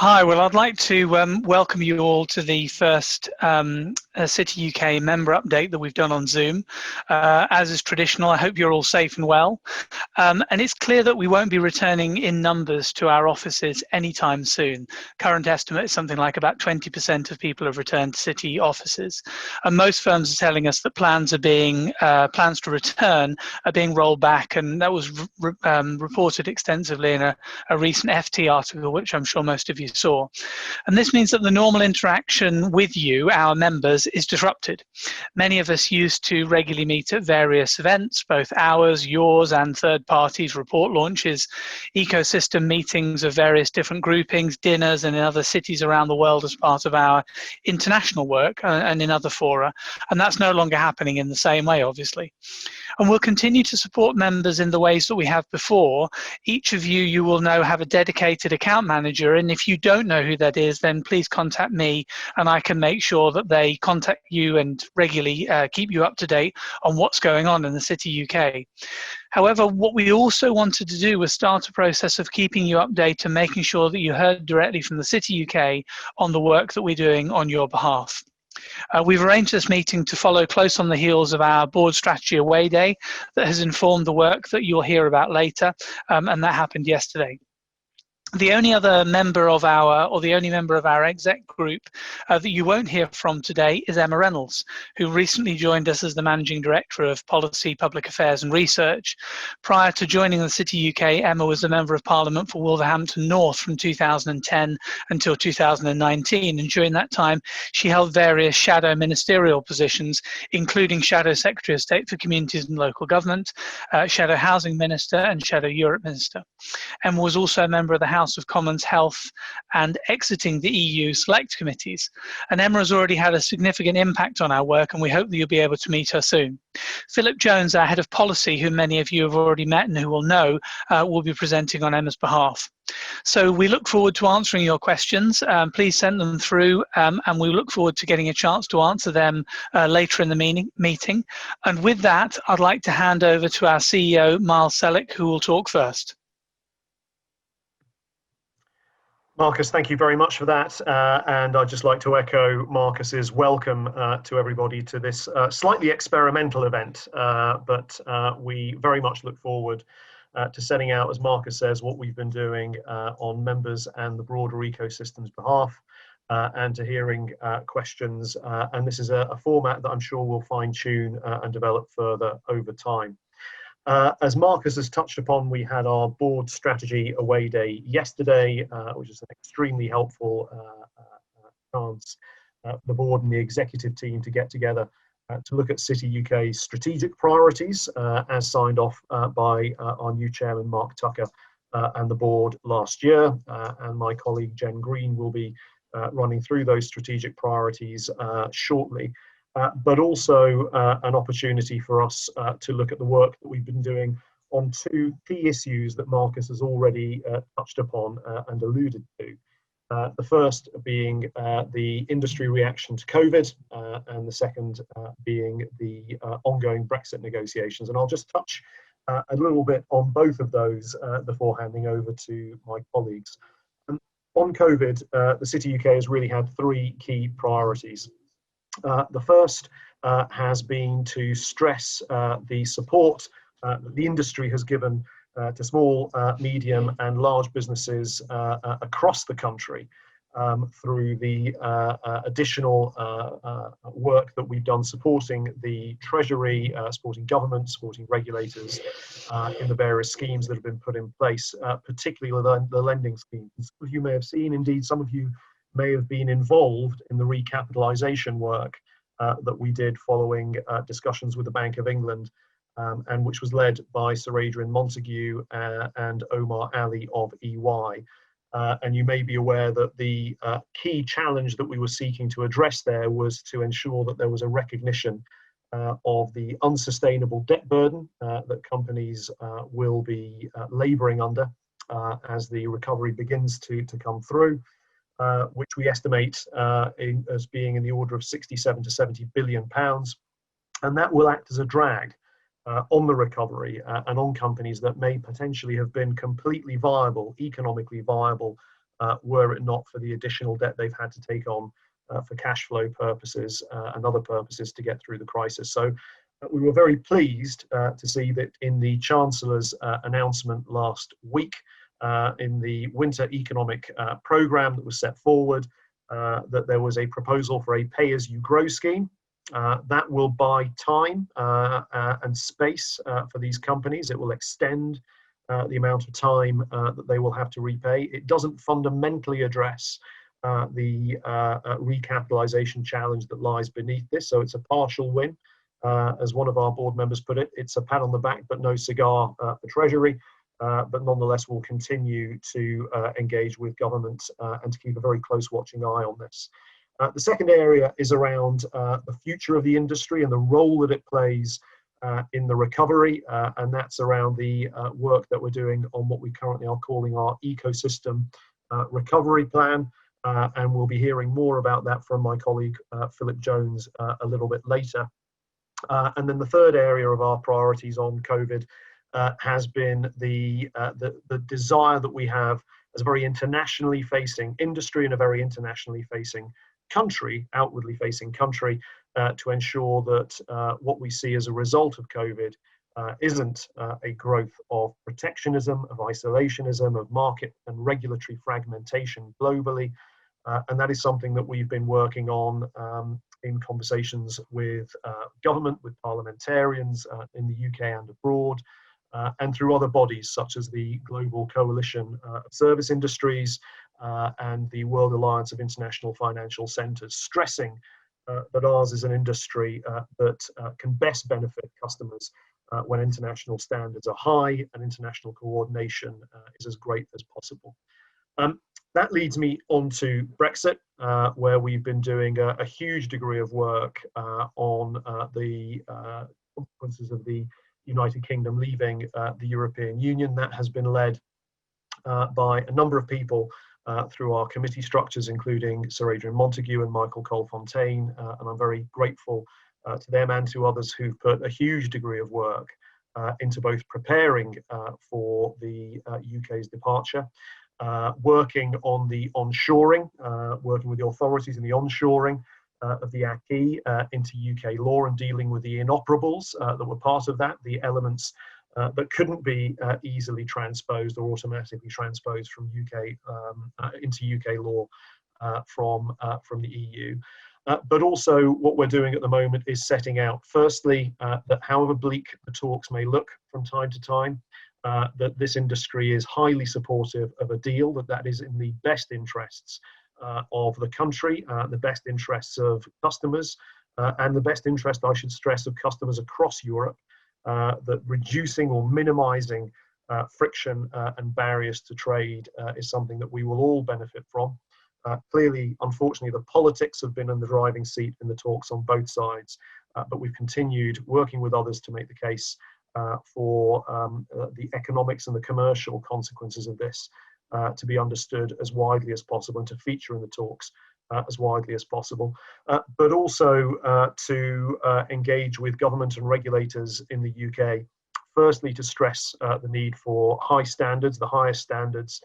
Hi, well, I'd like to welcome you all to the first City UK member update that we've done on Zoom. As is traditional, I hope you're all safe and well. And it's clear that we won't be returning in numbers to our offices anytime soon. Current estimate is something like about 20% of people have returned to city offices. And most firms are telling us that plans to return are being rolled back, and that was reported extensively in a recent FT article, which I'm sure most of you saw. And this means that the normal interaction with you, our members, is disrupted. Many of us used to regularly meet at various events, both ours, yours, and third parties, report launches, ecosystem meetings of various different groupings, dinners, and in other cities around the world as part of our international work and in other fora. And that's no longer happening in the same way, obviously. And we'll continue to support members in the ways that we have before. Each of you will know, have a dedicated account manager, and if you don't know who that is, then please contact me and I can make sure that they contact you and regularly keep you up to date on what's going on in the City UK. However, what we also wanted to do was start a process of keeping you updated and making sure that you heard directly from the City UK on the work that we're doing on your behalf. We've arranged this meeting to follow close on the heels of our board strategy away day that has informed the work that you'll hear about later, and that happened yesterday. The only other member of our exec group that you won't hear from today is Emma Reynolds, who recently joined us as the Managing Director of Policy, Public Affairs and Research. Prior to joining the City UK, Emma was a Member of Parliament for Wolverhampton North from 2010 until 2019, and during that time she held various shadow ministerial positions, including Shadow Secretary of State for Communities and Local Government, Shadow Housing Minister and Shadow Europe Minister. Emma was also a member of the House of Commons Health and exiting the EU select committees. And Emma has already had a significant impact on our work, and we hope that you'll be able to meet her soon. Philip Jones, our Head of Policy, who many of you have already met and who will know, will be presenting on Emma's behalf. So we look forward to answering your questions. Please send them through, and we look forward to getting a chance to answer them later in the meeting. And with that, I'd like to hand over to our CEO, Miles Sellick, who will talk first. Marcus, thank you very much for that. And I'd just like to echo Marcus's welcome to everybody to this slightly experimental event. But we very much look forward to setting out, as Marcus says, what we've been doing on members and the broader ecosystem's behalf, and to hearing questions. And this is a format that I'm sure we'll fine tune and develop further over time. As Marcus has touched upon, we had our board strategy away day yesterday, which is an extremely helpful chance for the board and the executive team to get together to look at City UK's strategic priorities as signed off by our new chairman, Mark Tucker, and the board last year. And my colleague, Jen Green, will be running through those strategic priorities shortly. But also an opportunity for us to look at the work that we've been doing on two key issues that Marcus has already touched upon and alluded to. The first being the industry reaction to COVID, and the second being the ongoing Brexit negotiations. And I'll just touch a little bit on both of those before handing over to my colleagues. On COVID, the City UK has really had three key priorities. The first has been to stress the support that the industry has given to small, medium and large businesses across the country through the additional work that we've done supporting the Treasury, supporting government, supporting regulators in the various schemes that have been put in place, particularly the lending schemes. Some of you may have seen, indeed some of you may have been involved in the recapitalisation work that we did following discussions with the Bank of England, and which was led by Sir Adrian Montague and Omar Ali of EY. And you may be aware that the key challenge that we were seeking to address there was to ensure that there was a recognition of the unsustainable debt burden that companies will be labouring under as the recovery begins to come through. Which we estimate as being in the order of 67 to 70 billion pounds, and that will act as a drag on the recovery and on companies that may potentially have been completely viable, economically viable were it not for the additional debt they've had to take on for cash flow purposes and other purposes to get through the crisis. So we were very pleased to see that in the Chancellor's announcement last week, in the winter economic programme that was set forward, that there was a proposal for a pay-as-you-grow scheme. That will buy time and space for these companies. It will extend the amount of time that they will have to repay. It doesn't fundamentally address the recapitalisation challenge that lies beneath this, so it's a partial win. As one of our board members put it, it's a pat on the back but no cigar for Treasury, but nonetheless we'll continue to engage with government and to keep a very close watching eye on this. The second area is around the future of the industry and the role that it plays in the recovery, and that's around the work that we're doing on what we currently are calling our ecosystem recovery plan, and we'll be hearing more about that from my colleague Philip Jones a little bit later. And then the third area of our priorities on COVID has been the desire that we have as a very internationally facing industry and a very internationally facing country, outwardly facing country, to ensure that what we see as a result of COVID isn't a growth of protectionism, of isolationism, of market and regulatory fragmentation globally. And that is something that we've been working on in conversations with government, with parliamentarians in the UK and abroad, and through other bodies such as the Global Coalition of Service Industries and the World Alliance of International Financial Centres, stressing that ours is an industry that can best benefit customers when international standards are high and international coordination is as great as possible. That leads me on to Brexit, where we've been doing a huge degree of work on the consequences of the United Kingdom leaving the European Union. That has been led by a number of people through our committee structures, including Sir Adrian Montague and Michael Cole-Fontaine, and I'm very grateful to them and to others who've put a huge degree of work into both preparing for the UK's departure, working on the onshoring, working with the authorities in the onshoring of the acquis into UK law and dealing with the inoperables that were part of that, the elements that couldn't be easily transposed or automatically transposed from UK into UK law from the EU. But also what we're doing at the moment is setting out, firstly, that however bleak the talks may look from time to time, that this industry is highly supportive of a deal, that is in the best interests of the country, the best interests of customers, and the best interest, I should stress, of customers across Europe, that reducing or minimizing friction and barriers to trade is something that we will all benefit from. Clearly, unfortunately, the politics have been in the driving seat in the talks on both sides, but we've continued working with others to make the case for the economics and the commercial consequences of this to be understood as widely as possible and to feature in the talks as widely as possible, but also to engage with government and regulators in the UK, firstly to stress the need for high standards, the highest standards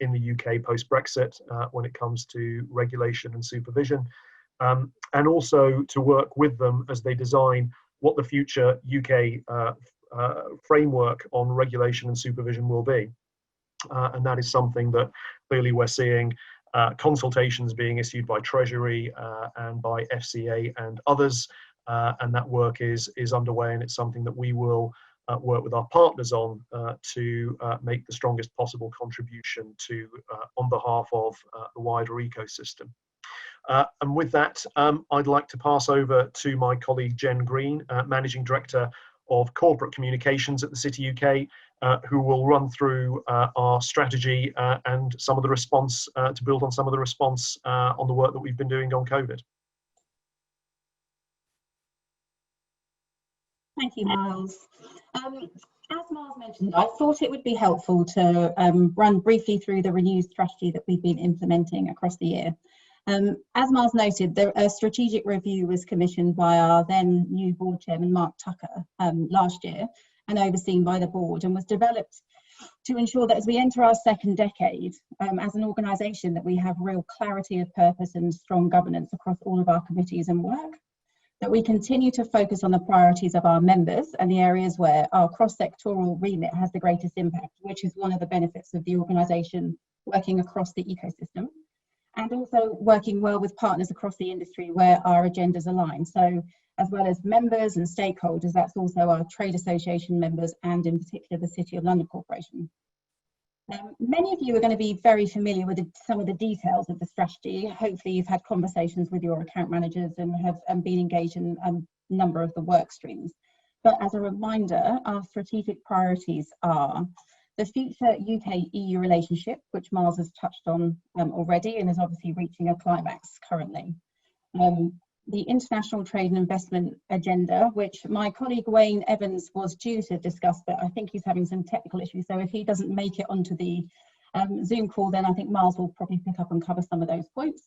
in the UK post-Brexit when it comes to regulation and supervision, and also to work with them as they design what the future UK framework on regulation and supervision will be. And that is something that clearly we're seeing consultations being issued by Treasury and by FCA and others, and that work is underway, and it's something that we will work with our partners on to make the strongest possible contribution to on behalf of the wider ecosystem. And with that, I'd like to pass over to my colleague Jen Green, Managing Director of Corporate Communications at the City UK, who will run through our strategy and some of the response, to build on some of the response on the work that we've been doing on COVID. Thank you, Miles. As Miles mentioned, I thought it would be helpful to run briefly through the renewed strategy that we've been implementing across the year. As Miles noted, a strategic review was commissioned by our then new board chairman, Mark Tucker, last year, and overseen by the board, and was developed to ensure that as we enter our second decade, as an organisation, that we have real clarity of purpose and strong governance across all of our committees and work, that we continue to focus on the priorities of our members and the areas where our cross-sectoral remit has the greatest impact, which is one of the benefits of the organisation working across the ecosystem, and also working well with partners across the industry where our agendas align. So as well as members and stakeholders, that's also our trade association members and in particular the City of London Corporation. Many of you are going to be very familiar with some of the details of the strategy. Hopefully you've had conversations with your account managers and have been engaged in a number of the work streams. But as a reminder, our strategic priorities are the future UK-EU relationship, which Miles has touched on already and is obviously reaching a climax currently. The international trade and investment agenda, which my colleague Wayne Evans was due to discuss, but I think he's having some technical issues. So if he doesn't make it onto the Zoom call, then I think Miles will probably pick up and cover some of those points.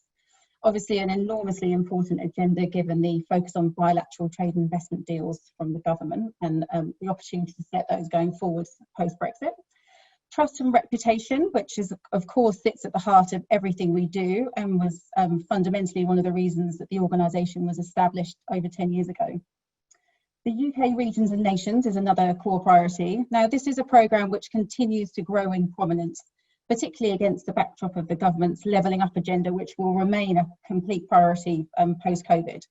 Obviously an enormously important agenda given the focus on bilateral trade and investment deals from the government and the opportunity to set those going forward post-Brexit. Trust and reputation, which is, of course, sits at the heart of everything we do and was fundamentally one of the reasons that the organisation was established over 10 years ago. The UK regions and nations is another core priority. Now, this is a programme which continues to grow in prominence, particularly against the backdrop of the government's levelling up agenda, which will remain a complete priority post-COVID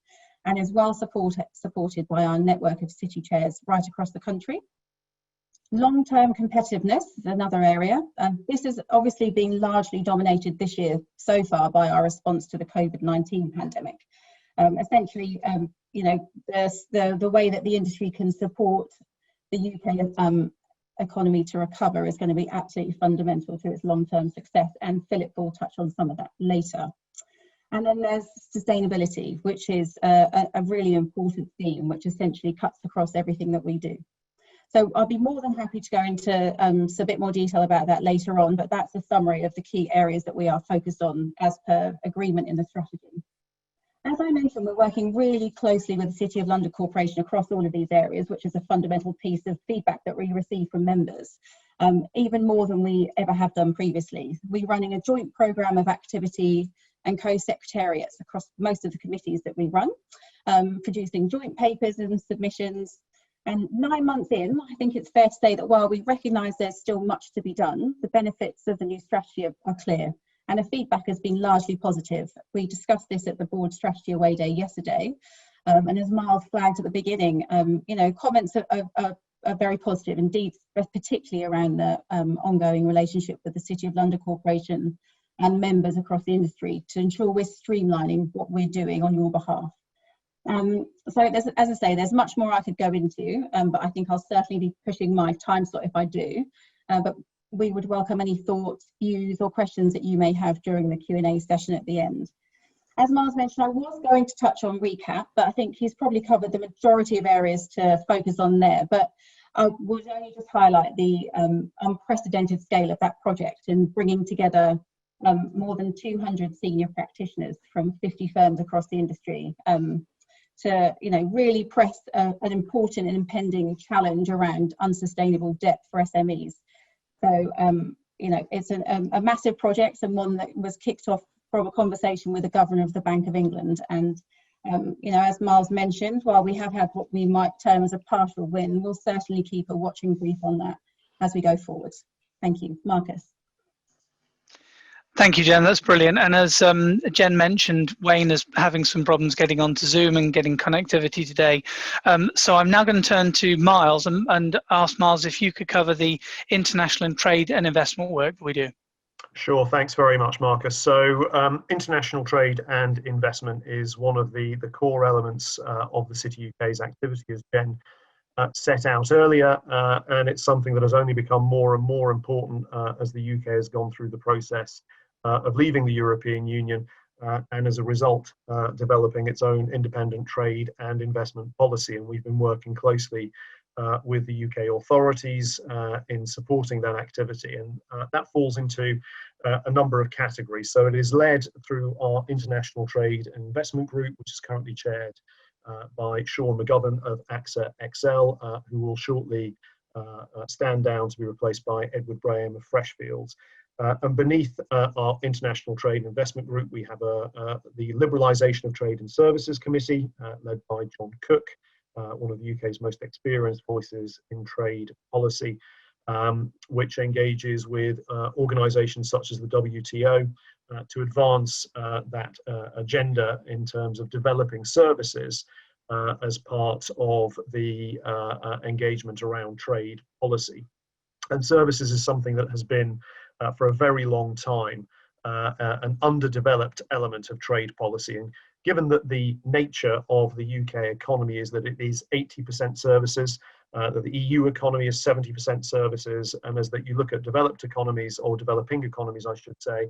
and is well supported by our network of city chairs right across the country. Long-term competitiveness is another area. This has obviously been largely dominated this year so far by our response to the COVID-19 pandemic. Essentially, you know, the way that the industry can support the UK economy to recover is going to be absolutely fundamental to its long-term success, and Philip will touch on some of that later. And then there's sustainability, which is a really important theme, which essentially cuts across everything that we do. So I'll be more than happy to go into a bit more detail about that later on, but that's a summary of the key areas that we are focused on as per agreement in the strategy. As I mentioned, we're working really closely with the City of London Corporation across all of these areas, which is a fundamental piece of feedback that we receive from members, even more than we ever have done previously. We're running a joint programme of activity and co-secretariats across most of the committees that we run, producing joint papers and submissions. And 9 months in, I think it's fair to say that while we recognise there's still much to be done, the benefits of the new strategy are clear, and the feedback has been largely positive. We discussed this at the Board Strategy Away Day yesterday, and as Miles flagged at the beginning, you know, comments are very positive indeed, particularly around the ongoing relationship with the City of London Corporation and members across the industry to ensure we're streamlining what we're doing on your behalf. So as I say, there's much more I could go into, but I think I'll certainly be pushing my time slot if I do. But we would welcome any thoughts, views or questions that you may have during the Q&A session at the end. As Miles mentioned, I was going to touch on recap, but I think he's probably covered the majority of areas to focus on there. But I would only just highlight the unprecedented scale of that project and bringing together more than 200 senior practitioners from 50 firms across the industry to, you know, really press an important and impending challenge around unsustainable debt for SMEs. So, you know, it's a massive project and one that was kicked off from a conversation with the Governor of the Bank of England. And, you know, as Miles mentioned, while we have had what we might term as a partial win, we'll certainly keep a watching brief on that as we go forward. Thank you. Marcus. Thank you, Jen. That's brilliant. And as Jen mentioned, Wayne is having some problems getting onto Zoom and getting connectivity today. So I'm now going to turn to Miles and ask Miles if you could cover the international and trade and investment work that we do. Sure, thanks very much, Marcus. So international trade and investment is one of the core elements of the City UK's activity, as Jen set out earlier, and it's something that has only become more and more important as the UK has gone through the process of leaving the European Union and as a result developing its own independent trade and investment policy. And we've been working closely with the UK authorities in supporting that activity, and that falls into a number of categories. So it is led through our International Trade and Investment Group, which is currently chaired by Sean McGovern of AXA XL, who will shortly stand down to be replaced by Edward Graham of Freshfields. And beneath our International Trade and Investment Group, we have the Liberalisation of Trade and Services Committee, led by John Cook, one of the UK's most experienced voices in trade policy, which engages with organisations such as the WTO to advance that agenda in terms of developing services as part of the engagement around trade policy. And services is something that has been for a very long time an underdeveloped element of trade policy. And given that the nature of the UK economy is that it is 80% services, that the EU economy is 70% services, and as that you look at developed economies, or developing economies I should say,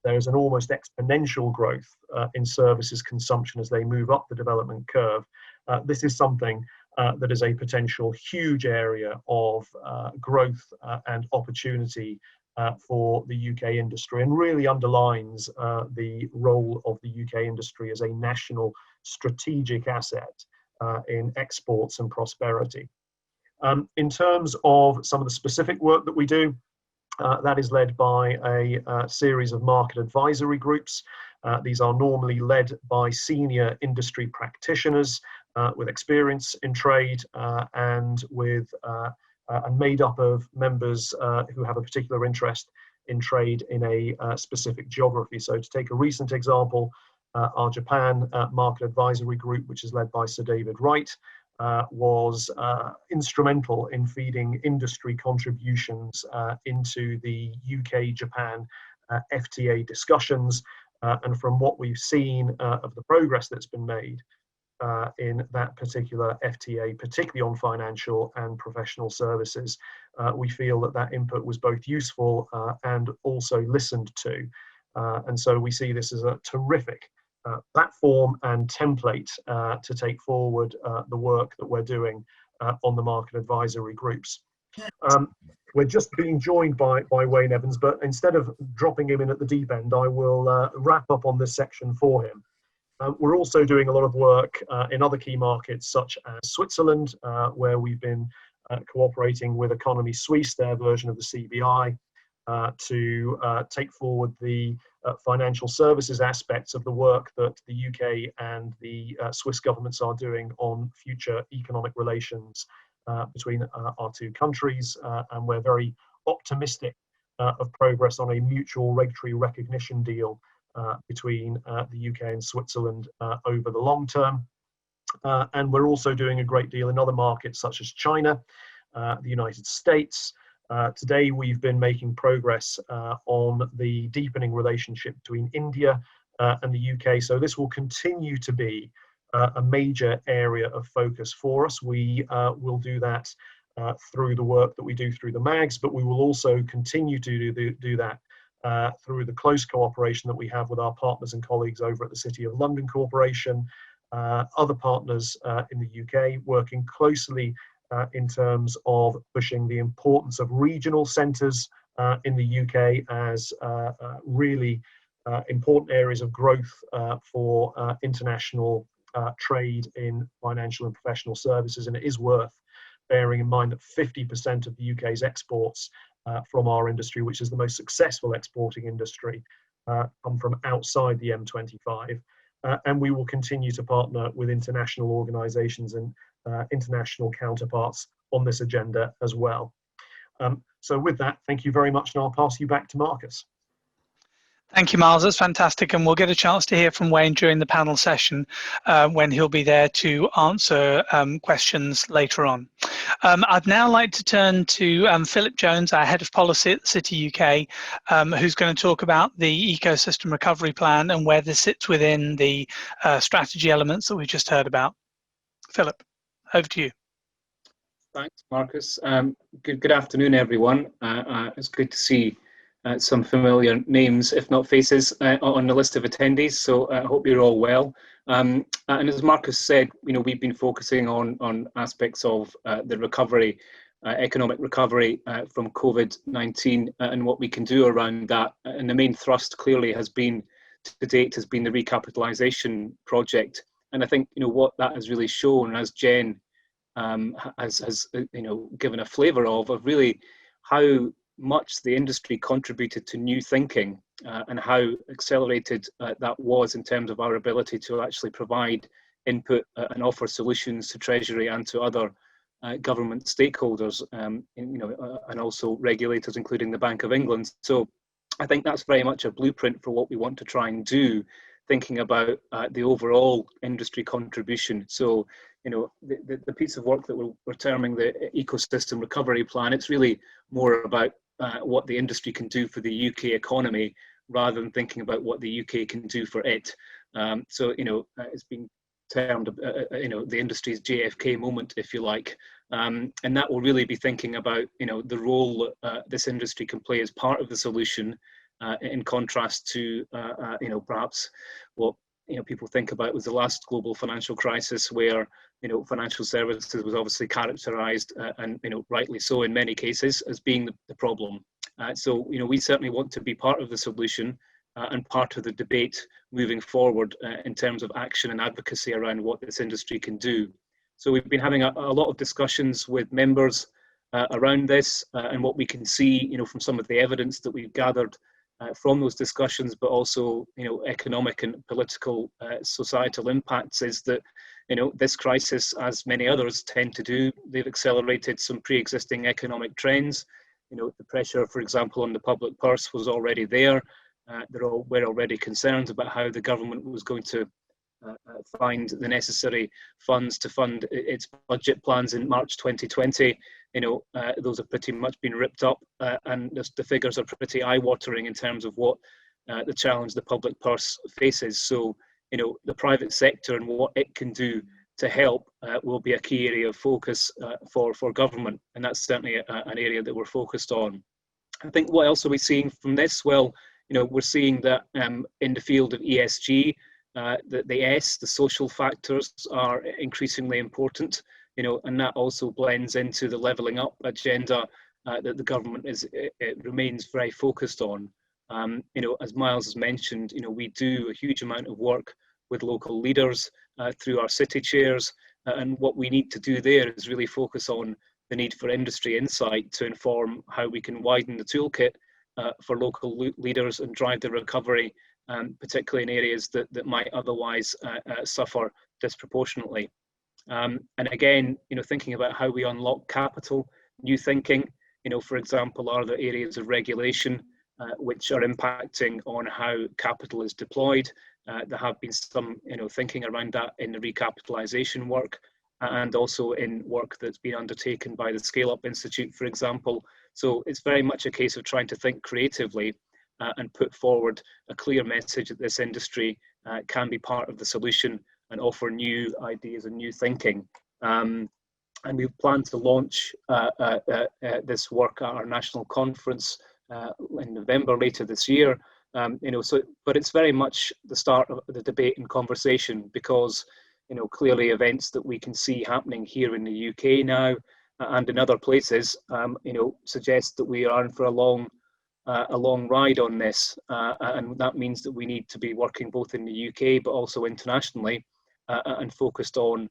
there is an almost exponential growth in services consumption as they move up the development curve. This is something that is a potential huge area of growth and opportunity for the UK industry, and really underlines the role of the UK industry as a national strategic asset in exports and prosperity. In terms of some of the specific work that we do, that is led by a series of market advisory groups. These are normally led by senior industry practitioners with experience in trade and made up of members who have a particular interest in trade in a specific geography. So to take a recent example, our Japan Market Advisory Group, which is led by Sir David Wright, was instrumental in feeding industry contributions into the UK-Japan FTA discussions. And from what we've seen of the progress that's been made in that particular FTA, particularly on financial and professional services, we feel that that input was both useful and also listened to. And so we see this as a terrific platform and template to take forward the work that we're doing on the market advisory groups. We're just being joined by Wayne Evans, but instead of dropping him in at the deep end, I will wrap up on this section for him. We're also doing a lot of work in other key markets such as Switzerland, where we've been cooperating with Economy Suisse, their version of the CBI, to take forward the financial services aspects of the work that the UK and the Swiss governments are doing on future economic relations between our two countries. And we're very optimistic of progress on a mutual regulatory recognition deal between the UK and Switzerland over the long term. And we're also doing a great deal in other markets such as China, the United States. Today we've been making progress on the deepening relationship between India and the UK. So this will continue to be a major area of focus for us. We will do that through the work that we do through the MAGs, but we will also continue to do that through the close cooperation that we have with our partners and colleagues over at the City of London Corporation, other partners in the UK, working closely in terms of pushing the importance of regional centres in the UK as really important areas of growth for international trade in financial and professional services. And it is worth bearing in mind that 50% of the UK's exports from our industry, which is the most successful exporting industry, come from outside the M25. And we will continue to partner with international organisations and international counterparts on this agenda as well. So with that, thank you very much, and I'll pass you back to Marcus. Thank you, Miles. That's fantastic. And we'll get a chance to hear from Wayne during the panel session when he'll be there to answer questions later on. I'd now like to turn to Philip Jones, our Head of Policy at the City UK, who's going to talk about the Ecosystem Recovery Plan and where this sits within the strategy elements that we just heard about. Philip, over to you. Thanks, Marcus. Good afternoon, everyone. It's good to see some familiar names, if not faces, on the list of attendees. So I hope you're all well. And as Marcus said, we've been focusing on aspects of the recovery, economic recovery from COVID-19 and what we can do around that. And the main thrust clearly has been, to date, has been the recapitalisation project. And I think what that has really shown, as Jen has given a flavour of really how much the industry contributed to new thinking and how accelerated that was in terms of our ability to actually provide input and offer solutions to Treasury and to other government stakeholders, and also regulators, including the Bank of England. So I think that's very much a blueprint for what we want to try and do, thinking about the overall industry contribution. So, the piece of work that we're terming the ecosystem recovery plan, it's really more about what the industry can do for the UK economy rather than thinking about what the UK can do for it. It's been termed, the industry's JFK moment, if you like. And that will really be thinking about, the role this industry can play as part of the solution, in contrast to, perhaps what people think about was the last global financial crisis, where financial services was obviously characterised, and rightly so in many cases, as being the problem. So we certainly want to be part of the solution and part of the debate moving forward in terms of action and advocacy around what this industry can do. So we've been having a lot of discussions with members around this, and what we can see, from some of the evidence that we've gathered from those discussions, but also, economic and political societal impacts, is that, this crisis, as many others tend to do, they've accelerated some pre-existing economic trends. The pressure, for example, on the public purse was already there. We're already concerned about how the government was going to find the necessary funds to fund its budget plans in March 2020. Those have pretty much been ripped up, and the figures are pretty eye-watering in terms of what the challenge the public purse faces. So, the private sector and what it can do to help will be a key area of focus for government, and that's certainly an area that we're focused on. I think what else are we seeing from this? Well, we're seeing that in the field of ESG, the social factors are increasingly important, and that also blends into the levelling up agenda that the government remains very focused on. As Miles has mentioned, we do a huge amount of work with local leaders through our city chairs, and what we need to do there is really focus on the need for industry insight to inform how we can widen the toolkit for local leaders and drive the recovery, particularly in areas that might otherwise suffer disproportionately. And again, thinking about how we unlock capital, new thinking, for example, are there areas of regulation which are impacting on how capital is deployed? There have been some, thinking around that in the recapitalisation work, and also in work that's been undertaken by the Scale Up Institute, for example. So it's very much a case of trying to think creatively and put forward a clear message that this industry can be part of the solution and offer new ideas and new thinking. And we plan to launch this work at our national conference in November later this year. But it's very much the start of the debate and conversation, because clearly events that we can see happening here in the UK now and in other places, suggest that we are in for a long ride on this, and that means that we need to be working both in the UK but also internationally, and focused on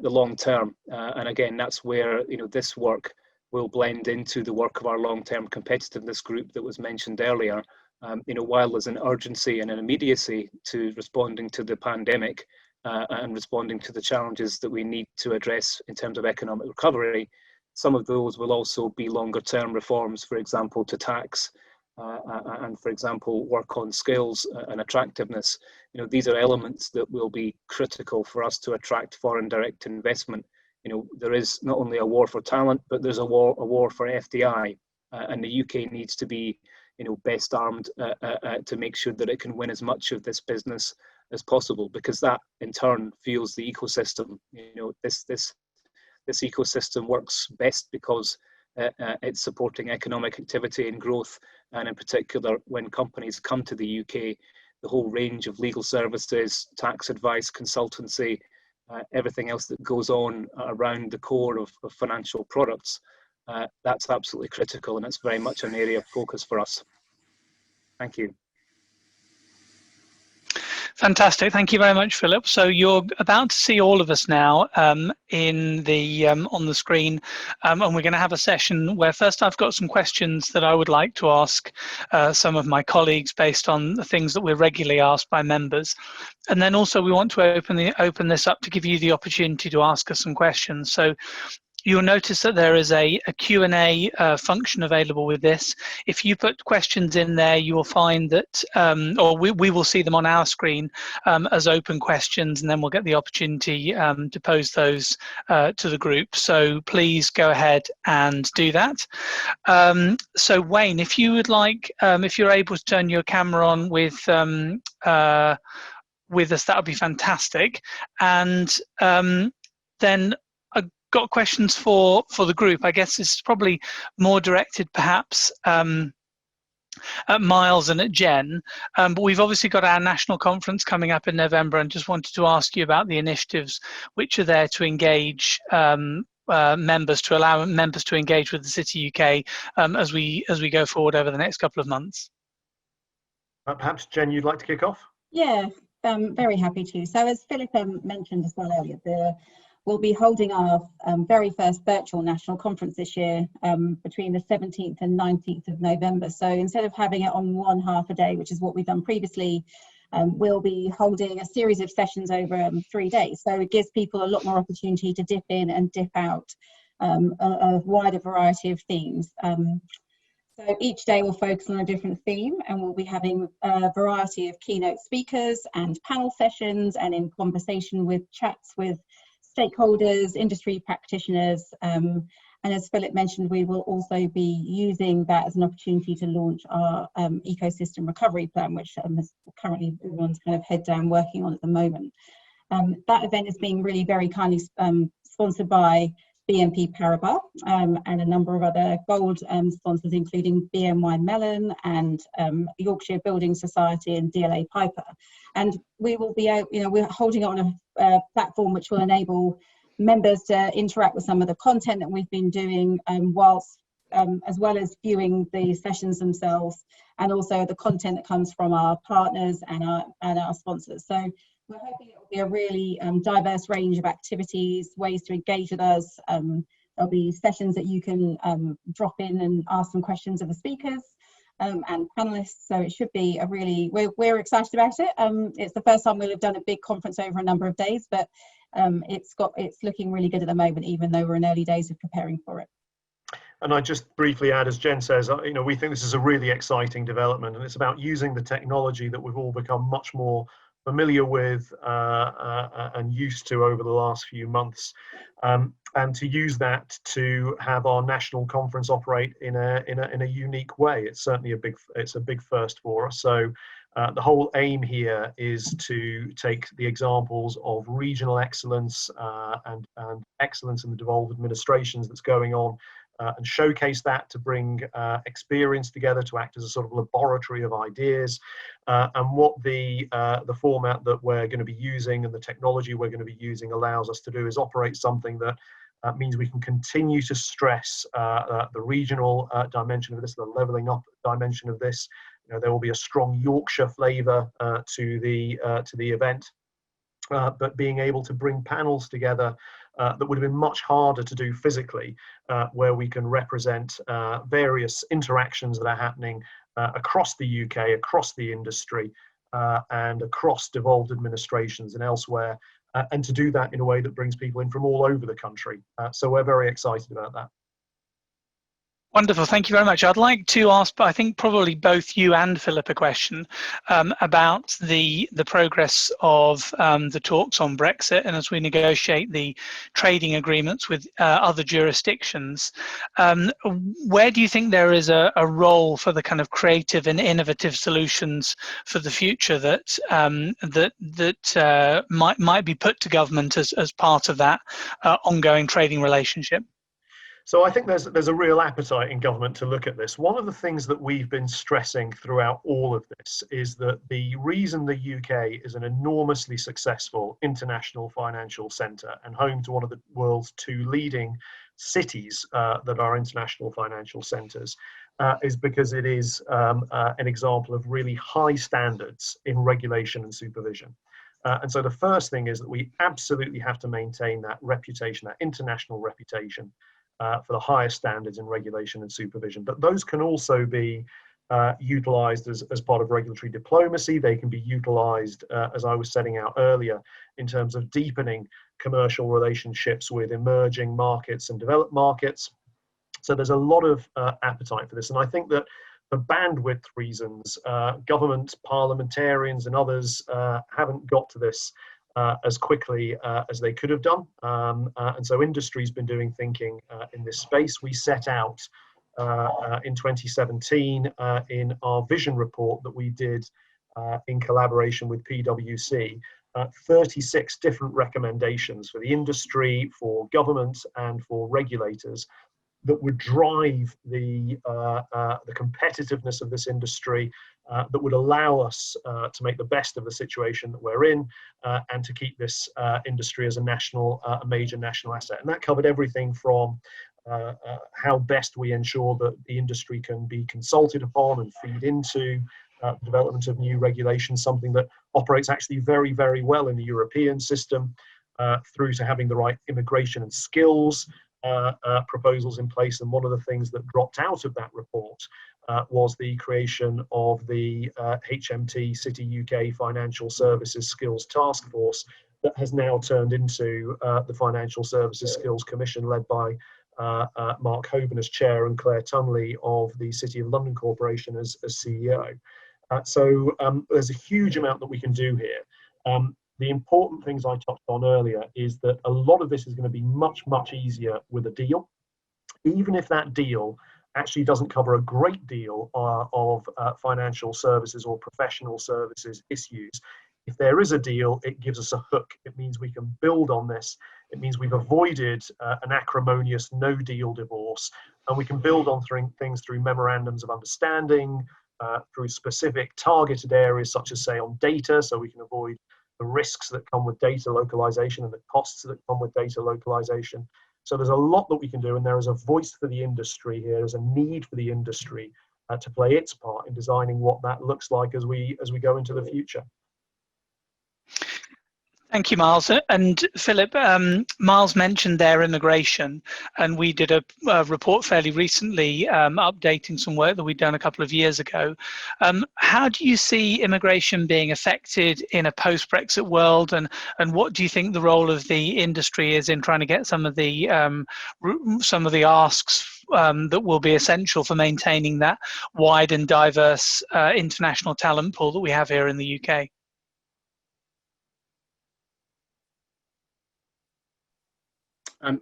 the long term. And again, that's where this work will blend into the work of our long-term competitiveness group that was mentioned earlier. While there's an urgency and an immediacy to responding to the pandemic and responding to the challenges that we need to address in terms of economic recovery, some of those will also be longer-term reforms, for example, to tax, and for example, work on skills and attractiveness. These are elements that will be critical for us to attract foreign direct investment. There is not only a war for talent, but there's a war for FDI, and the UK needs to be best armed to make sure that it can win as much of this business as possible, because that in turn fuels the ecosystem. This ecosystem works best because it's supporting economic activity and growth, and in particular when companies come to the UK, the whole range of legal services, tax advice, consultancy, everything else that goes on around the core of financial products, that's absolutely critical, and it's very much an area of focus for us. Thank you. Fantastic. Thank you very much, Philip. So you're about to see all of us now in the on the screen, and we're going to have a session where first I've got some questions that I would like to ask some of my colleagues based on the things that we're regularly asked by members, and then also we want to open this up to give you the opportunity to ask us some questions. So you'll notice that there is a Q&A function available with this. If you put questions in there, you will find that, or we will see them on our screen as open questions, and then we'll get the opportunity to pose those to the group. So please go ahead and do that. So Wayne, if you would like, if you're able to turn your camera on with us, that would be fantastic. And then got questions for the group. I guess this is probably more directed perhaps at Miles and at Jen, but we've obviously got our national conference coming up in November, and just wanted to ask you about the initiatives which are there to engage members, to allow members to engage with the City UK as we go forward over the next couple of months. Perhaps Jen, you'd like to kick off? Yeah, very happy to. So as Philip mentioned as well earlier, we'll be holding our very first virtual national conference this year between the 17th and 19th of November. So instead of having it on one half a day, which is what we've done previously, we'll be holding a series of sessions over 3 days. So it gives people a lot more opportunity to dip in and dip out a wider variety of themes. So each day we'll focus on a different theme, and we'll be having a variety of keynote speakers and panel sessions, and in conversation with chats with stakeholders, industry practitioners, and as Philip mentioned, we will also be using that as an opportunity to launch our ecosystem recovery plan, which is currently everyone's kind of head down working on at the moment. That event is being really very kindly sponsored by BNP Paribas and a number of other gold sponsors, including BNY Mellon and Yorkshire Building Society and DLA Piper. And we will be, we're holding it on a platform which will enable members to interact with some of the content that we've been doing, whilst as well as viewing the sessions themselves, and also the content that comes from our partners and our sponsors. So we're hoping it will be a really diverse range of activities, ways to engage with us. There'll be sessions that you can drop in and ask some questions of the speakers and panelists. So it should be a really, we're excited about it. It's the first time we'll have done a big conference over a number of days, but it's looking really good at the moment, even though we're in early days of preparing for it. And I just briefly add, as Jen says, we think this is a really exciting development, and it's about using the technology that we've all become much more familiar with and used to over the last few months, and to use that to have our national conference operate in a unique way. It's certainly a big first for us. So the whole aim here is to take the examples of regional excellence and excellence in the devolved administrations that's going on, and showcase that, to bring experience together, to act as a sort of laboratory of ideas, and what the format that we're going to be using and the technology we're going to be using allows us to do is operate something that means we can continue to stress the regional dimension of this, the levelling up dimension of this. There will be a strong Yorkshire flavour to the event, but being able to bring panels together that would have been much harder to do physically, where we can represent various interactions that are happening across the UK, across the industry, and across devolved administrations and elsewhere, and to do that in a way that brings people in from all over the country. So we're very excited about that. Wonderful, thank you very much. I'd like to ask, I think probably both you and Philip, a question about the progress of the talks on Brexit, and as we negotiate the trading agreements with other jurisdictions. Where do you think there is a role for the kind of creative and innovative solutions for the future that might be put to government as part of that ongoing trading relationship? So I think there's a real appetite in government to look at this. One of the things that we've been stressing throughout all of this is that the reason the UK is an enormously successful international financial centre and home to one of the world's two leading cities that are international financial centres is because it is an example of really high standards in regulation and supervision. And so the first thing is that we absolutely have to maintain that reputation, that international reputation, for the highest standards in regulation and supervision. But those can also be utilized as part of regulatory diplomacy. They can be utilized, as I was setting out earlier, in terms of deepening commercial relationships with emerging markets and developed markets. So there's a lot of appetite for this. And I think that for bandwidth reasons, government, parliamentarians and others haven't got to this as quickly as they could have done. And so industry's been doing thinking in this space. We set out in 2017 in our vision report that we did in collaboration with PwC, 36 different recommendations for the industry, for government and for regulators that would drive the competitiveness of this industry, that would allow us to make the best of the situation that we're in, and to keep this industry as a major national asset. And that covered everything from how best we ensure that the industry can be consulted upon and feed into the development of new regulations, something that operates actually very, very well in the European system, through to having the right immigration and skills proposals in place. And one of the things that dropped out of that report was the creation of the HMT City UK Financial Services Skills Task Force that has now turned into the Financial Services Skills Commission, led by Mark Hoban as chair and Claire Tunley of the City of London Corporation as CEO. So there's a huge amount that we can do here. The important things I touched on earlier is that a lot of this is going to be much, much easier with a deal, even if that deal actually doesn't cover a great deal of financial services or professional services issues. If there is a deal, it gives us a hook. It means we can build on this. It means we've avoided an acrimonious no-deal divorce, and we can build on things through memorandums of understanding, through specific targeted areas, such as, say, on data, so we can avoid the risks that come with data localization and the costs that come with data localization. So there's a lot that we can do, and there is a voice for the industry here. There's a need for the industry to play its part in designing what that looks like as we go into the future. Thank you, Miles. And Philip, Miles mentioned their immigration, and we did a report fairly recently updating some work that we'd done a couple of years ago. How do you see immigration being affected in a post-Brexit world, and what do you think the role of the industry is in trying to get some of the asks that will be essential for maintaining that wide and diverse international talent pool that we have here in the UK?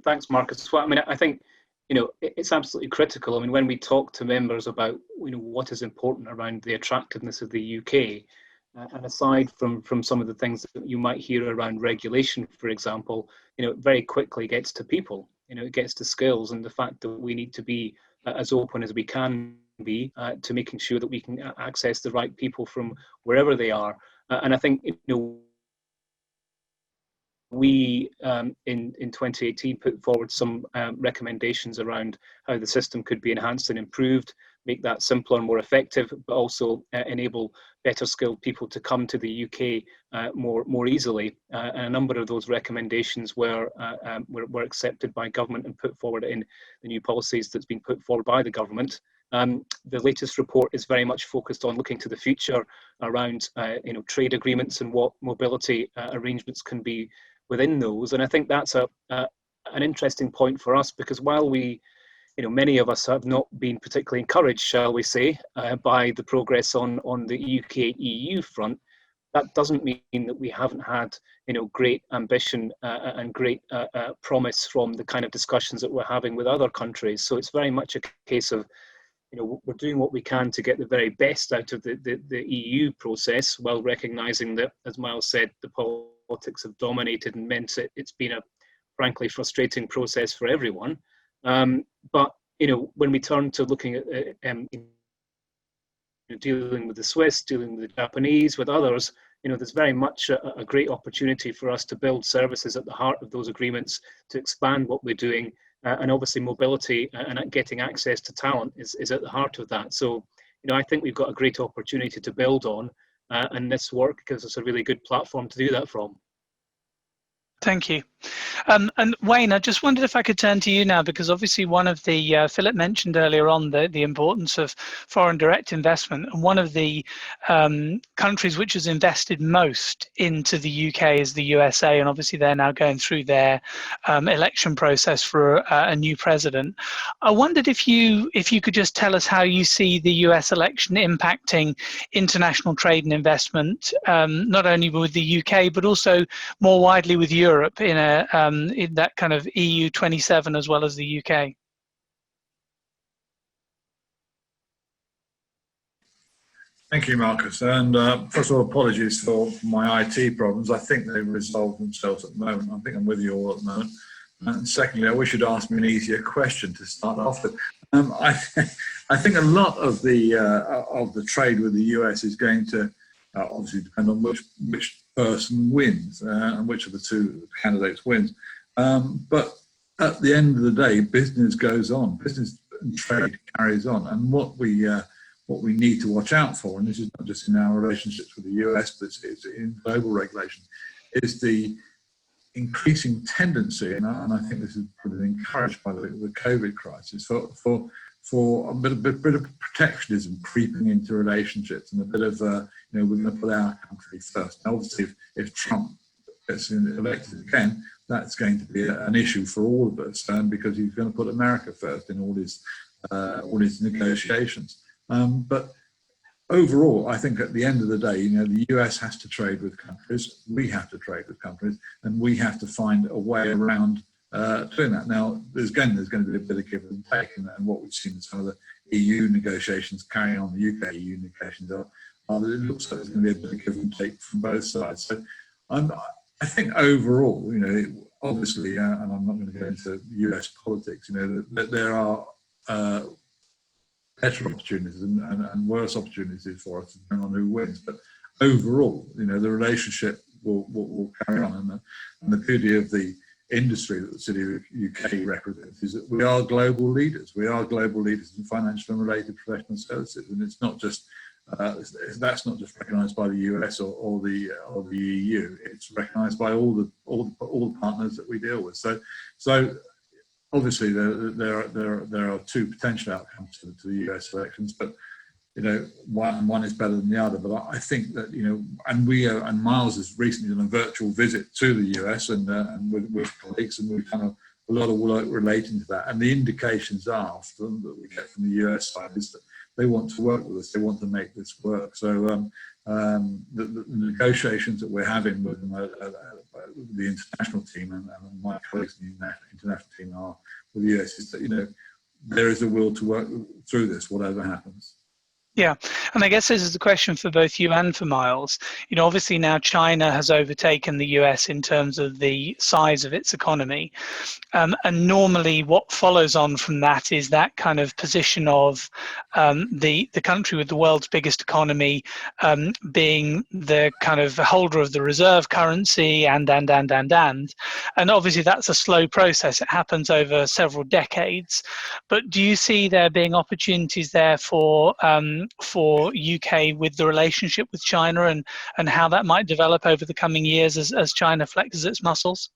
Thanks, Marcus. Well, I mean, I think, it's absolutely critical. I mean, when we talk to members about, what is important around the attractiveness of the UK, and aside from some of the things that you might hear around regulation, for example, it very quickly gets to people. It gets to skills, and the fact that we need to be as open as we can be to making sure that we can access the right people from wherever they are. And I think, we in 2018 put forward some recommendations around how the system could be enhanced and improved, make that simpler and more effective, but also enable better skilled people to come to the UK more easily. And a number of those recommendations were accepted by government and put forward in the new policies that's been put forward by the government. The latest report is very much focused on looking to the future around trade agreements and what mobility arrangements can be within those. And I think that's an interesting point for us, because while we, many of us have not been particularly encouraged, shall we say, by the progress on the UK-EU front, that doesn't mean that we haven't had, great ambition and great promise from the kind of discussions that we're having with other countries. So it's very much a case of, we're doing what we can to get the very best out of the EU process, while recognising that, as Miles said, the politics have dominated and meant it's been a frankly frustrating process for everyone. But when we turn to looking at dealing with the Swiss, dealing with the Japanese, with others, there's very much a great opportunity for us to build services at the heart of those agreements, to expand what we're doing, and obviously mobility and getting access to talent is at the heart of that. So, I think we've got a great opportunity to build on, and this work gives us a really good platform to do that from. Thank you. And Wayne, I just wondered if I could turn to you now, because obviously one of the, Philip mentioned earlier on the importance of foreign direct investment, and one of the countries which has invested most into the UK is the USA, and obviously they're now going through their election process for a new president. I wondered if you could just tell us how you see the US election impacting international trade and investment, not only with the UK, but also more widely with Europe in that kind of EU 27 as well as the UK. Thank you, Marcus. And first of all, apologies for my IT problems. I think they've resolved themselves at the moment. I think I'm with you all at the moment. And secondly, I wish you'd asked me an easier question to start off with. I think a lot of the trade with the US is going to obviously depend on which person wins and which of the two candidates wins. But at the end of the day, business goes on. Business and trade carries on. And what we need to watch out for, and this is not just in our relationships with the US, but it's in global regulation, is the increasing tendency, and I think this is probably encouraged by the COVID crisis, for a bit of protectionism creeping into relationships, and a bit of we're going to put our country first. Now, obviously, if Trump gets elected again, that's going to be an issue for all of us, because he's going to put America first in all his negotiations. But overall, I think at the end of the day, the US has to trade with countries, we have to trade with countries, and we have to find a way around doing that. Now, there's going to be a bit of give and take, and what we've seen in some of the EU negotiations carrying on, the UK EU negotiations it looks like there's going to be a bit of give and take from both sides. So I think overall, obviously, and I'm not going to go into US politics, that there are better opportunities and worse opportunities for us, depending on who wins. But overall, the relationship will carry on. And the beauty of the industry that the TheCityUK represents is that we are global leaders. We are global leaders in financial and related professional services, and it's not just that's not just recognised by the US or the EU. It's recognised by all the partners that we deal with. So obviously there are two potential outcomes to the US elections, but one is better than the other. But I think that and Miles has recently done a virtual visit to the US and with colleagues, and we've done a lot of work relating to that. And the indications that we get from the US side is that they want to work with us. They want to make this work. So the negotiations that we're having with the international team and my colleagues in the international team are with the US is that there is a will to work through this, whatever happens. Yeah, and I guess this is a question for both you and for Miles. Obviously now China has overtaken the US in terms of the size of its economy. And normally what follows on from that is that kind of position of the country with the world's biggest economy being the kind of holder of the reserve currency and obviously that's a slow process. It happens over several decades. But do you see there being opportunities there for UK with the relationship with China and how that might develop over the coming years as China flexes its muscles?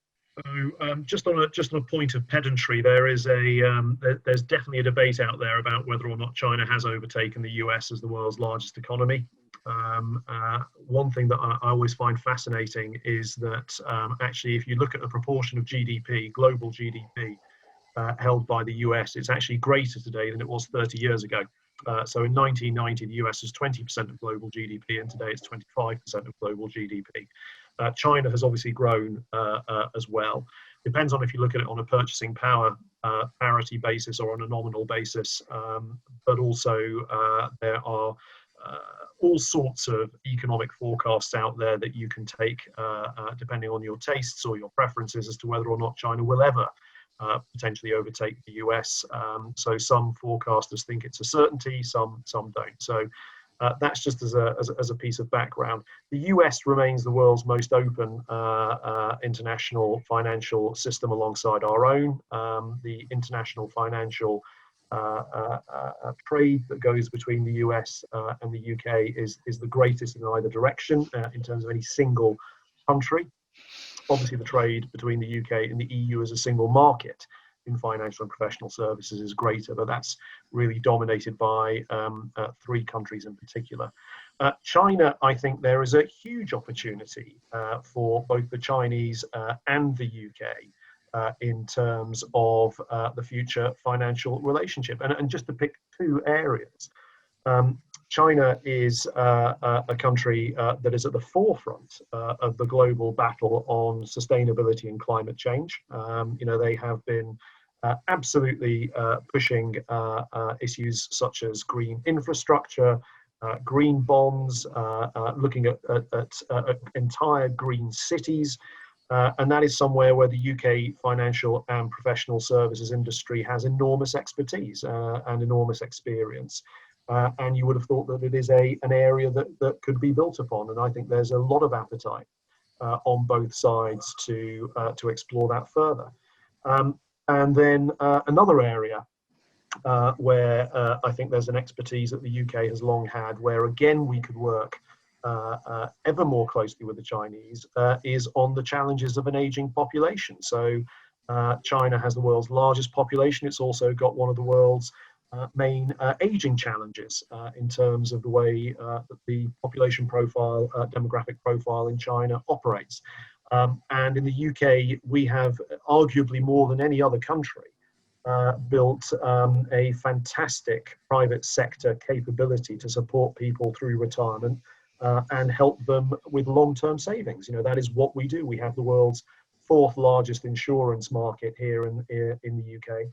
So just on a point of pedantry, there's definitely a debate out there about whether or not China has overtaken the US as the world's largest economy. One thing that I always find fascinating is that actually, if you look at the proportion of GDP, global GDP, held by the US, it's actually greater today than it was 30 years ago. So in 1990, the US was 20% of global GDP, and today it's 25% of global GDP. China has obviously grown as well. Depends on if you look at it on a purchasing power parity basis or on a nominal basis, but also there are all sorts of economic forecasts out there that you can take depending on your tastes or your preferences as to whether or not China will ever potentially overtake the US. So some forecasters think it's a certainty, some don't. So That's just as a piece of background. The US remains the world's most open international financial system alongside our own. The international financial trade that goes between the US and the UK is the greatest in either direction in terms of any single country. Obviously, the trade between the UK and the EU as a single market in financial and professional services is greater, but that's really dominated by 3 countries in particular. China, I think there is a huge opportunity for both the Chinese and the UK in terms of the future financial relationship. And just to pick 2 areas, China is a country that is at the forefront of the global battle on sustainability and climate change. They have been absolutely pushing issues such as green infrastructure, green bonds, looking at entire green cities. And that is somewhere where the UK financial and professional services industry has enormous expertise and enormous experience. And you would have thought that it is an area that could be built upon. And I think there's a lot of appetite on both sides to explore that further. And then another area where I think there's an expertise that the UK has long had, where again we could work ever more closely with the Chinese, is on the challenges of an aging population. So China has the world's largest population. It's also got one of the world's main aging challenges in terms of the way that the population profile, demographic profile in China operates. And in the UK, we have arguably more than any other country built a fantastic private sector capability to support people through retirement and help them with long-term savings. That is what we do. We have the world's 4th largest insurance market here in the UK.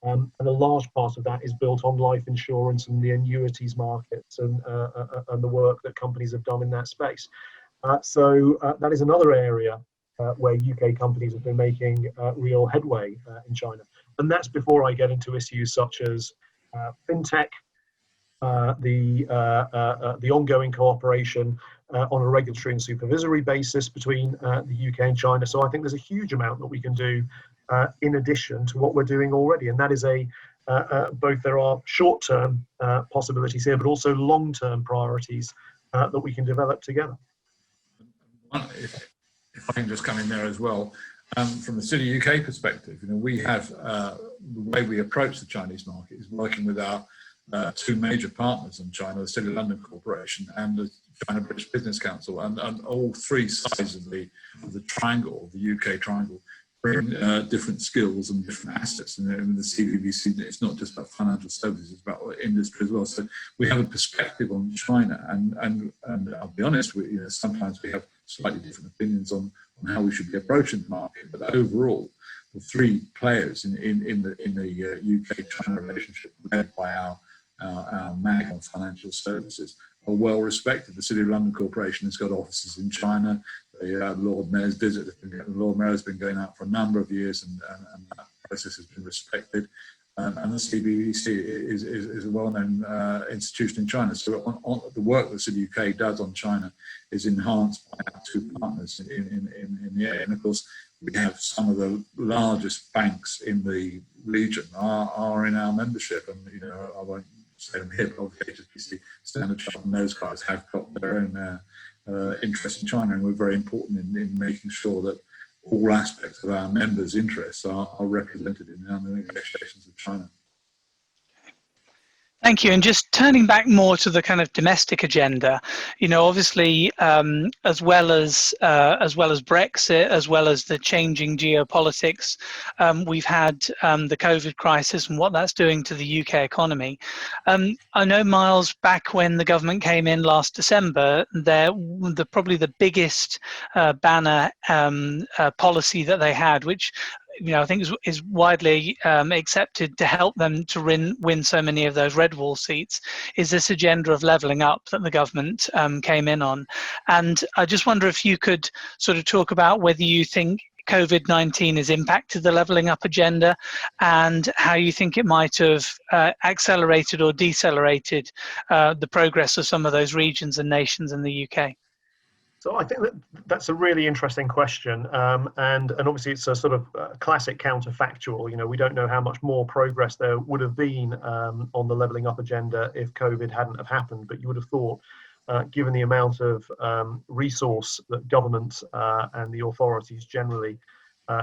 And a large part of that is built on life insurance and the annuities markets and the work that companies have done in that space. So that is another area where UK companies have been making real headway in China. And that's before I get into issues such as fintech, the ongoing cooperation on a regulatory and supervisory basis between the UK and China. So I think there's a huge amount that we can do in addition to what we're doing already. And that is both there are short-term possibilities here, but also long-term priorities that we can develop together. If I can just come in there as well, from the City UK perspective, we have the way we approach the Chinese market is working with our 2 major partners in China, the City London Corporation and the China British Business Council, and all 3 sides of the triangle, the UK triangle, bring different skills and different assets. And in the CBBC, it's not just about financial services, it's about industry as well. So we have a perspective on China, and I'll be honest, sometimes we have slightly different opinions on how we should be approaching the market. But overall, the 3 players in the UK-China relationship, led by our MAG on financial services, are well respected. The City of London Corporation has got offices in China. The Lord Mayor's visit, the Lord Mayor has been going out for a number of years, and that process has been respected. And the CBBC is a well-known institution in China. So on the work that the City UK does on China is enhanced by our 2 partners in the area. And of course, we have some of the largest banks in the region are in our membership, and I won't say them here, but obviously HSBC, Standard Chartered, and those guys have got their own interest in China, and we're very important in making sure that all aspects of our members' interests are represented in our negotiations with China. Thank you. And just turning back more to the kind of domestic agenda, obviously, as well as Brexit, as well as the changing geopolitics, we've had the COVID crisis and what that's doing to the UK economy. I know, Miles, back when the government came in last December, probably the biggest banner policy that they had, which I think is widely accepted to help them to win so many of those red wall seats, is this agenda of levelling up that the government came in on. And I just wonder if you could sort of talk about whether you think COVID-19 has impacted the levelling up agenda, and how you think it might have accelerated or decelerated the progress of some of those regions and nations in the UK? So I think that's a really interesting question, and obviously it's a sort of classic counterfactual. You know, we don't know how much more progress there would have been on the levelling up agenda if COVID hadn't have happened. But you would have thought, given the amount of resource that government and the authorities generally,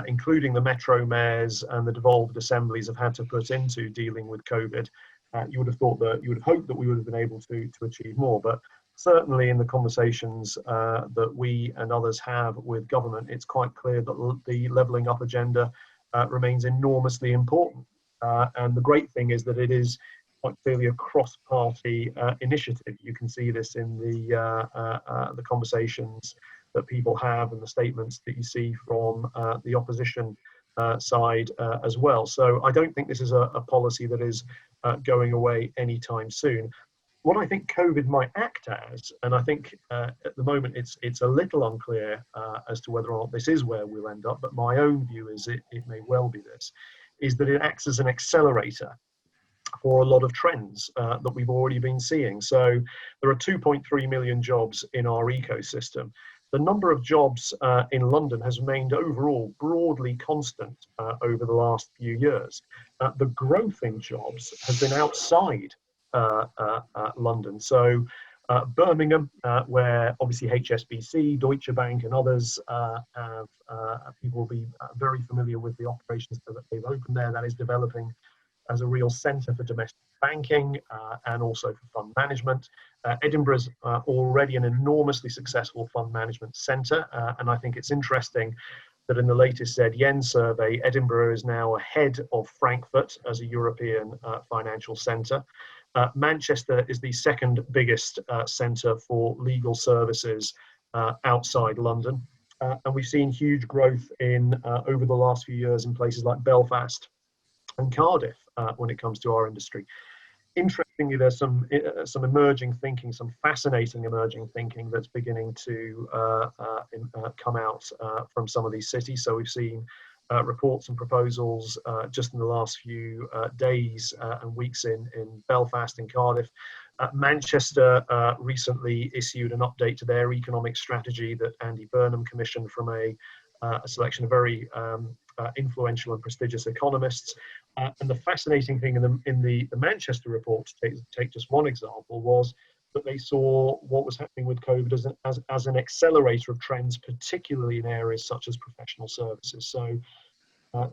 including the metro mayors and the devolved assemblies, have had to put into dealing with COVID, you would have thought that you would have hoped that we would have been able to achieve more. But certainly in the conversations that we and others have with government, it's quite clear that the levelling up agenda remains enormously important. And the great thing is that it is quite clearly a cross-party initiative. You can see this in the conversations that people have and the statements that you see from the opposition side as well. So I don't think this is a policy that is going away anytime soon. What I think COVID might act as, and I think at the moment it's a little unclear as to whether or not this is where we'll end up, but my own view is it may well be this, is that it acts as an accelerator for a lot of trends that we've already been seeing. So there are 2.3 million jobs in our ecosystem. The number of jobs in London has remained overall broadly constant over the last few years. The growth in jobs has been outside London. So Birmingham, where obviously HSBC, Deutsche Bank and others have, people will be very familiar with the operations that they've opened there. That is developing as a real centre for domestic banking and also for fund management. Edinburgh's already an enormously successful fund management centre, and I think it's interesting that in the latest ZYEN survey, Edinburgh is now ahead of Frankfurt as a European financial centre. Manchester is the second biggest centre for legal services outside London. And we've seen huge growth in over the last few years in places like Belfast and Cardiff when it comes to our industry. Interestingly, there's some emerging thinking, some fascinating emerging thinking that's beginning to come out from some of these cities. So we've seen reports and proposals just in the last few days and weeks in Belfast and Cardiff. Manchester recently issued an update to their economic strategy that Andy Burnham commissioned from a selection of very influential and prestigious economists. And the fascinating thing in the Manchester report, to take just one example, was that they saw what was happening with COVID as an accelerator of trends, particularly in areas such as professional services. So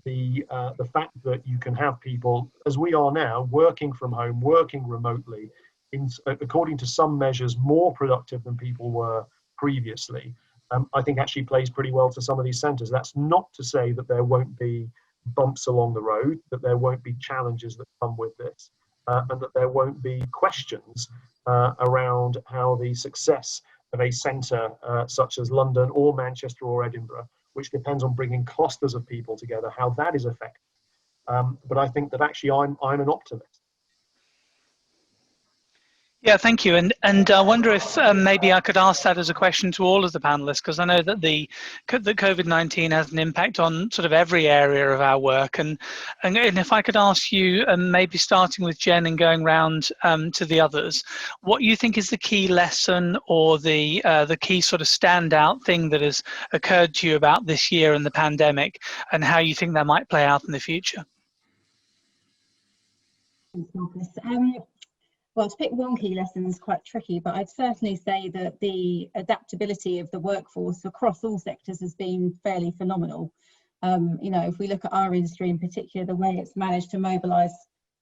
the fact that you can have people, as we are now, working from home, working remotely, according to some measures, more productive than people were previously, I think actually plays pretty well to some of these centres. That's not to say that there won't be bumps along the road, that there won't be challenges that come with this, and that there won't be questions around how the success of a centre such as London or Manchester or Edinburgh, which depends on bringing clusters of people together, how that is effective. But I think that actually I'm an optimist. Yeah, thank you. And I wonder if maybe I could ask that as a question to all of the panelists, because I know that the COVID-19 has an impact on sort of every area of our work. And if I could ask you, maybe starting with Jen and going round to the others, what you think is the key lesson or the key sort of standout thing that has occurred to you about this year and the pandemic, and how you think that might play out in the future? Thanks, Marcus. Well, to pick one key lesson is quite tricky, but I'd certainly say that the adaptability of the workforce across all sectors has been fairly phenomenal. You know, if we look at our industry in particular, the way it's managed to mobilise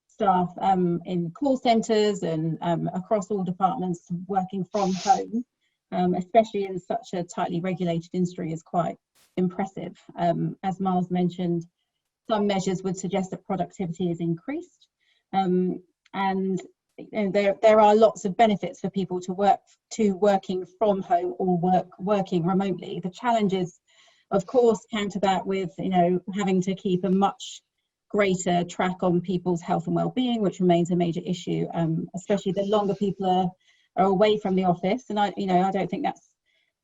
staff in call centres and across all departments working from home, especially in such a tightly regulated industry, is quite impressive. As Miles mentioned, some measures would suggest that productivity has increased, and there are lots of benefits for people to working from home or working remotely. The challenges, of course, counter that with, you know, having to keep a much greater track on people's health and well-being, which remains a major issue, especially the longer people are away from the office. And I don't think that's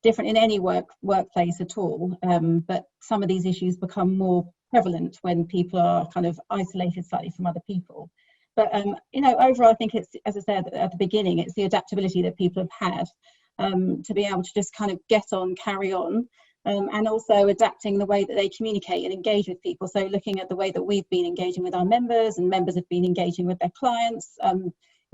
different in any workplace at all, but some of these issues become more prevalent when people are kind of isolated slightly from other people. But overall, I think it's, as I said at the beginning, it's the adaptability that people have had to be able to just kind of get on, carry on, and also adapting the way that they communicate and engage with people. So looking at the way that we've been engaging with our members, and members have been engaging with their clients,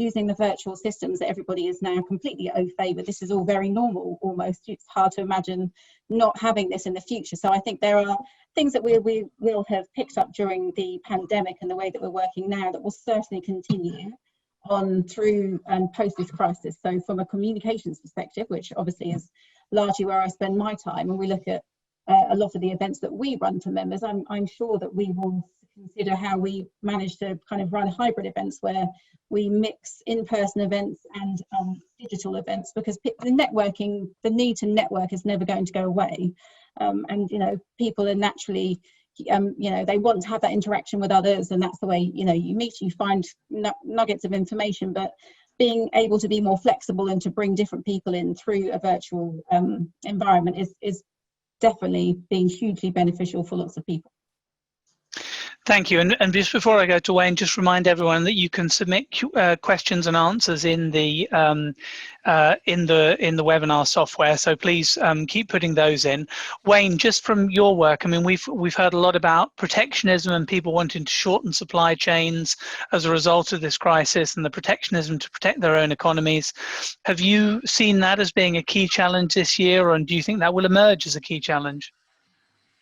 using the virtual systems that everybody is now completely au fait with. This is all very normal almost. It's hard to imagine not having this in the future. So I think there are things that we will have picked up during the pandemic and the way that we're working now that will certainly continue on through and post this crisis. So from a communications perspective, which obviously is largely where I spend my time, and we look at a lot of the events that we run for members, I'm sure that we will consider how we manage to kind of run hybrid events where we mix in-person events and digital events, because the networking, the need to network is never going to go away. And people are naturally, they want to have that interaction with others, and that's the way, you meet, you find nuggets of information, but being able to be more flexible and to bring different people in through a virtual environment is definitely being hugely beneficial for lots of people. Thank you. And just before I go to Wayne, just remind everyone that you can submit questions and answers in the webinar software. So please keep putting those in. Wayne, just from your work, I mean, we've heard a lot about protectionism and people wanting to shorten supply chains as a result of this crisis, and the protectionism to protect their own economies. Have you seen that as being a key challenge this year, and do you think that will emerge as a key challenge?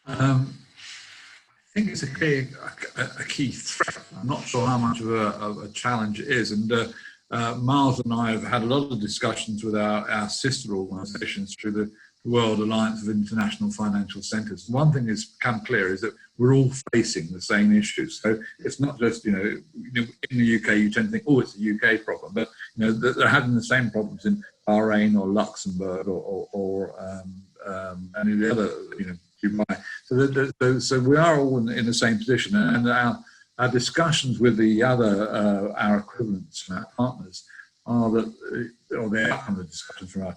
I think it's a key threat. I'm not sure how much of a challenge it is. And Miles and I have had a lot of discussions with our sister organisations through the World Alliance of International Financial Centres. One thing that's become clear is that we're all facing the same issues. So it's not just, in the UK, you tend to think, oh, it's a UK problem, but they're having the same problems in Bahrain or Luxembourg or any of the other, Dubai. So we are all in the same position, and our discussions with the other our equivalents and our partners are that, or the outcome of the discussions from our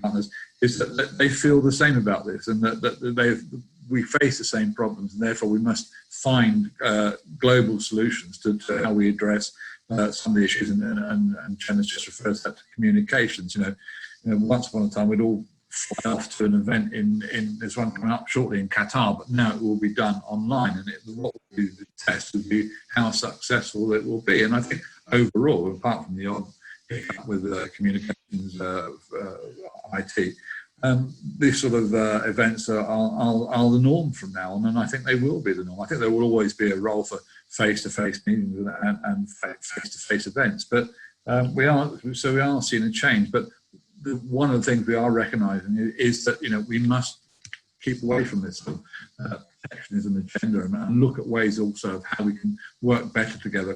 partners is that they feel the same about this, and that we face the same problems, and therefore we must find global solutions to how we address some of the issues. And Jen has just referred to that, to communications. Once upon a time we'd all fly off to an event there's one coming up shortly in Qatar, but now it will be done online, and what will be the test will be how successful it will be. And I think overall, apart from the odd hiccup with communications IT, these sort of events are the norm from now on, and I think they will be the norm. I think there will always be a role for face-to-face meetings and face-to-face events, but we are seeing a change. But one of the things we are recognising is that we must keep away from this protectionism agenda and look at ways also of how we can work better together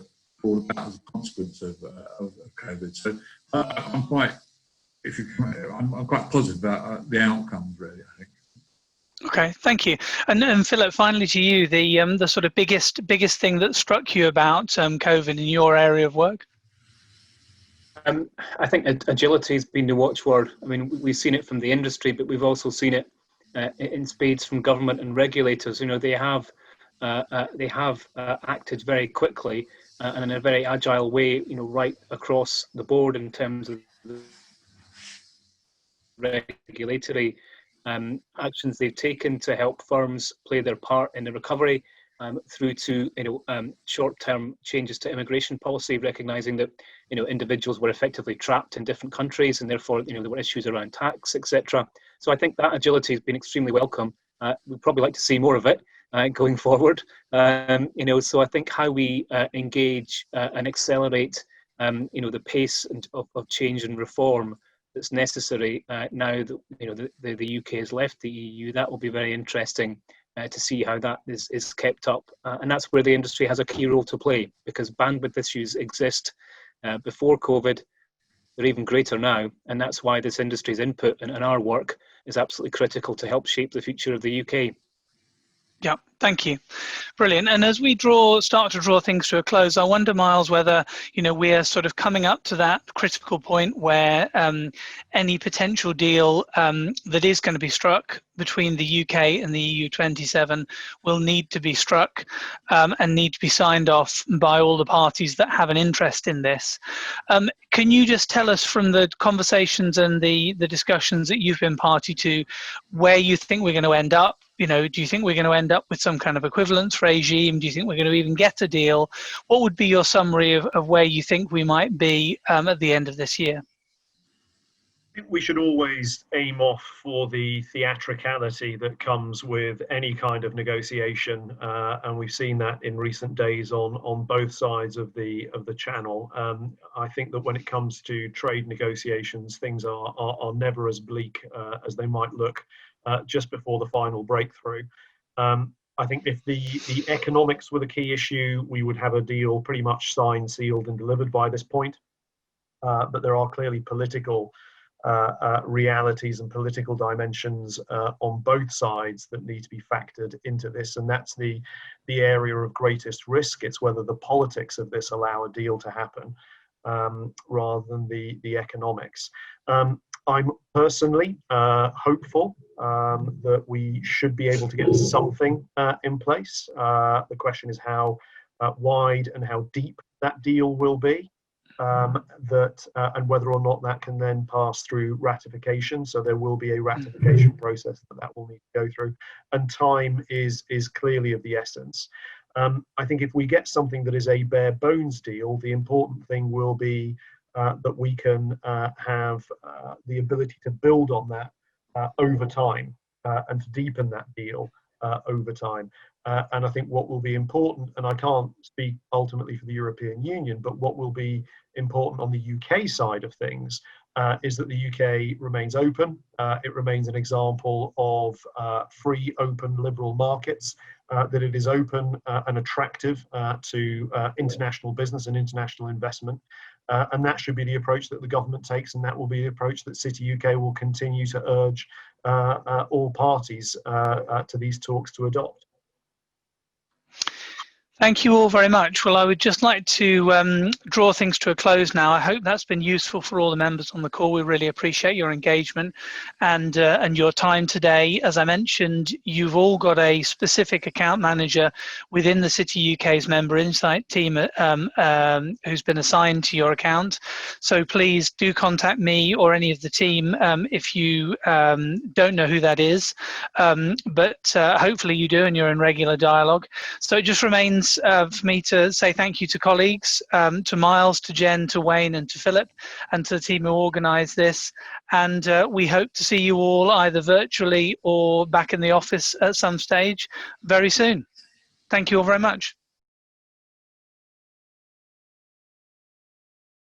as a consequence of COVID. So I'm quite positive about the outcomes, really, I think. Okay, thank you. And Philip, finally to you, the sort of biggest thing that struck you about COVID in your area of work? I think agility has been the watchword. I mean, we've seen it from the industry, but we've also seen it in spades from government and regulators. They have acted very quickly and in a very agile way, right across the board in terms of the regulatory actions they've taken to help firms play their part in the recovery, through to short-term changes to immigration policy, recognising that individuals were effectively trapped in different countries, and therefore there were issues around tax, etc. So I think that agility has been extremely welcome. We'd probably like to see more of it going forward. So I think how we engage and accelerate the pace of change and reform that's necessary now that the UK has left the EU, that will be very interesting to see how that is kept up. And that's where the industry has a key role to play, because bandwidth issues exist before COVID. They're even greater now, and that's why this industry's input and our work is absolutely critical to help shape the future of the UK. Yeah, Thank you. Brilliant. And as we start to draw things to a close, I wonder, Miles, whether we're sort of coming up to that critical point where any potential deal that is going to be struck between the UK and the EU 27 will need to be struck and need to be signed off by all the parties that have an interest in this. Can you just tell us from the conversations and the discussions that you've been party to where you think we're going to end up? Do you think we're going to end up with some kind of equivalence regime? Do you think we're going to even get a deal? What would be your summary of where you think we might be at the end of this year? I think we should always aim off for the theatricality that comes with any kind of negotiation, and we've seen that in recent days on both sides of the channel. I think that when it comes to trade negotiations, things are never as bleak as they might look just before the final breakthrough. I think if the economics were the key issue, we would have a deal pretty much signed, sealed, and delivered by this point. But there are clearly political realities and political dimensions on both sides that need to be factored into this, and that's the area of greatest risk. It's whether the politics of this allow a deal to happen rather than the economics. I'm personally hopeful that we should be able to get something in place. The question is how wide and how deep that deal will be. And whether or not that can then pass through ratification. So there will be a ratification process that will need to go through, and time is clearly of the essence. I think if we get something that is a bare bones deal, the important thing will be that we can have the ability to build on that over time and to deepen that deal over time. And I think what will be important, and I can't speak ultimately for the European Union, but what will be important on the UK side of things is that the UK remains open. It remains an example of free, open, liberal markets, that it is open and attractive to international business and international investment. And that should be the approach that the government takes, and that will be the approach that City UK will continue to urge all parties to these talks to adopt. Thank you all very much. Well, I would just like to draw things to a close now. I hope that's been useful for all the members on the call. We really appreciate your engagement and your time today. As I mentioned, you've all got a specific account manager within the City UK's member insight team who's been assigned to your account. So please do contact me or any of the team if you don't know who that is. But hopefully you do and you're in regular dialogue. So it just remains for me to say thank you to colleagues, to Miles, to Jen, to Wayne and to Philip, and to the team who organised this. And we hope to see you all either virtually or back in the office at some stage very soon. Thank you all very much.